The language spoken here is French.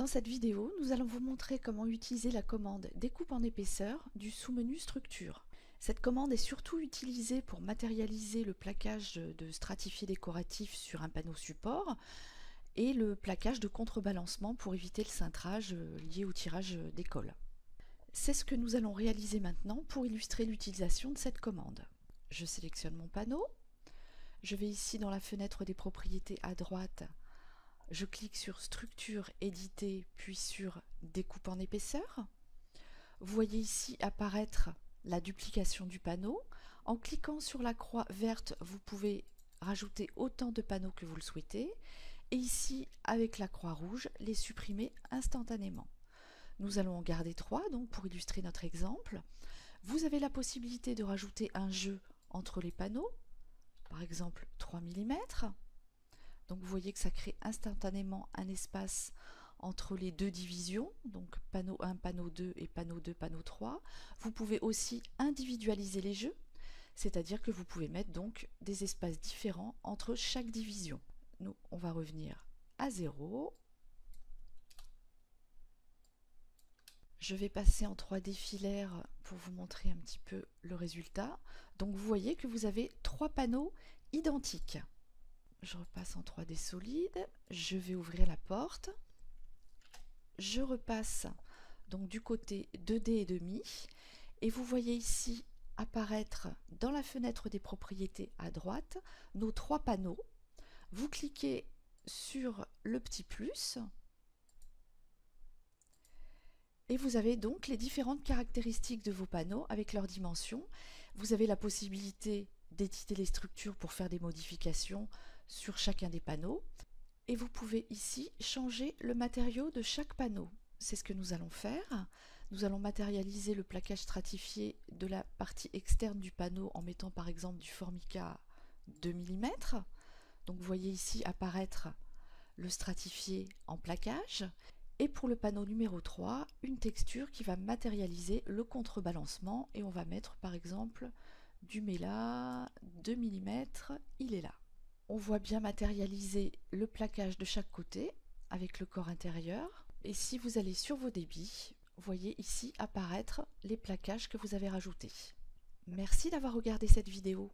Dans cette vidéo, nous allons vous montrer comment utiliser la commande découpe en épaisseur du sous-menu structure. Cette commande est surtout utilisée pour matérialiser le plaquage de stratifiés décoratifs sur un panneau support et le plaquage de contrebalancement pour éviter le cintrage lié au tirage des cols. C'est ce que nous allons réaliser maintenant pour illustrer l'utilisation de cette commande. Je sélectionne mon panneau, je vais ici dans la fenêtre des propriétés à droite. Je clique sur structure, éditer, puis sur découpe en épaisseur. Vous voyez ici apparaître la duplication du panneau. En cliquant sur la croix verte, vous pouvez rajouter autant de panneaux que vous le souhaitez. Et ici, avec la croix rouge, les supprimer instantanément. Nous allons en garder 3 donc pour illustrer notre exemple. Vous avez la possibilité de rajouter un jeu entre les panneaux, par exemple 3 mm. Donc vous voyez que ça crée instantanément un espace entre les deux divisions, donc panneau 1, panneau 2 et panneau 2, panneau 3. Vous pouvez aussi individualiser les jeux, c'est-à-dire que vous pouvez mettre donc des espaces différents entre chaque division. Nous, on va revenir à 0. Je vais passer en 3D filaire pour vous montrer un petit peu le résultat. Donc vous voyez que vous avez 3 panneaux identiques. Je repasse en 3D solide, je vais ouvrir la porte, je repasse donc du côté 2D et demi, et vous voyez ici apparaître dans la fenêtre des propriétés à droite nos 3 panneaux. Vous cliquez sur le petit plus et vous avez donc les différentes caractéristiques de vos panneaux avec leurs dimensions. Vous avez la possibilité d'éditer les structures pour faire des modifications sur chacun des panneaux. Et vous pouvez ici changer le matériau de chaque panneau. C'est ce que nous allons faire. Nous allons matérialiser le plaquage stratifié de la partie externe du panneau en mettant par exemple du formica 2 mm. Donc vous voyez ici apparaître le stratifié en plaquage. Et pour le panneau numéro 3, une texture qui va matérialiser le contrebalancement. Et on va mettre par exemple du méla 2 mm, il est là. On voit bien matérialiser le plaquage de chaque côté avec le corps intérieur. Et si vous allez sur vos débits, vous voyez ici apparaître les plaquages que vous avez rajoutés. Merci d'avoir regardé cette vidéo.